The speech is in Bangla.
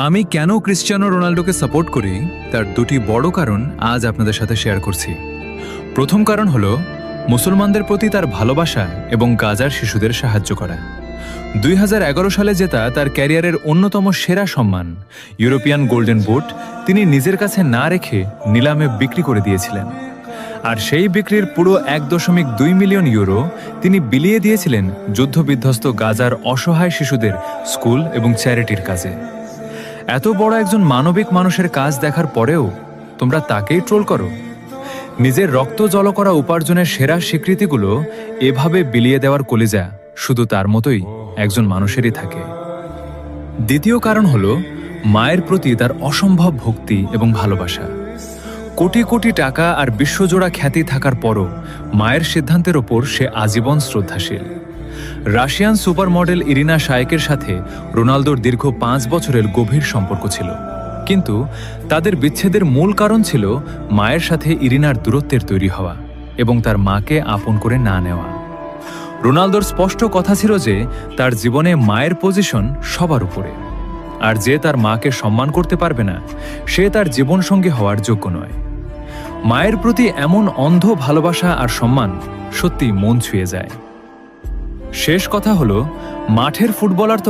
আমি কেন ক্রিশ্চিয়ানো রোনাল্ডোকে সাপোর্ট করি তার দুটি বড় কারণ আজ আপনাদের সাথে শেয়ার করছি। প্রথম কারণ হলো মুসলমানদের প্রতি তার ভালোবাসা এবং গাজার শিশুদের সাহায্য করা। 2011 সালে জেতা তার ক্যারিয়ারের অন্যতম সেরা সম্মান ইউরোপিয়ান গোল্ডেন বুট তিনি নিজের কাছে না রেখে নিলামে বিক্রি করে দিয়েছিলেন। আর সেই বিক্রির পুরো 1.2 মিলিয়ন ইউরো তিনি বিলিয়ে দিয়েছিলেন যুদ্ধবিধ্বস্ত গাজার অসহায় শিশুদের স্কুল এবং চ্যারিটির কাজে। এত বড় একজন মানবিক মানুষের কাজ দেখার পরেও তোমরা তাকেই ট্রোল করো। নিজের রক্ত জল করা উপার্জনের সেরা স্বীকৃতিগুলো এভাবে বিলিয়ে দেওয়ার কলিজা শুধু তার মতোই একজন মানুষেরই থাকে। দ্বিতীয় কারণ হলো মায়ের প্রতি তার অসম্ভব ভক্তি এবং ভালোবাসা। কোটি কোটি টাকা আর বিশ্বজোড়া খ্যাতি থাকার পরও মায়ের সিদ্ধান্তের ওপর সে আজীবন শ্রদ্ধাশীল। রাশিয়ান সুপার মডেল ইরিনা শায়েকের সাথে রোনালদোর দীর্ঘ 5 বছরের গভীর সম্পর্ক ছিল, কিন্তু তাদের বিচ্ছেদের মূল কারণ ছিল মায়ের সাথে ইরিনার দূরত্বের তৈরি হওয়া এবং তার মাকে আপন করে না নেওয়া। রোনালদোর স্পষ্ট কথা ছিল যে তার জীবনে মায়ের পজিশন সবার উপরে, আর যে তার মাকে সম্মান করতে পারবে না সে তার জীবনসঙ্গী হওয়ার যোগ্য নয়। মায়ের প্রতি এমন অন্ধ ভালোবাসা আর সম্মান সত্যি মন ছুঁয়ে যায়। শেষ কথা হলো, মাঠের ফুটবলার তো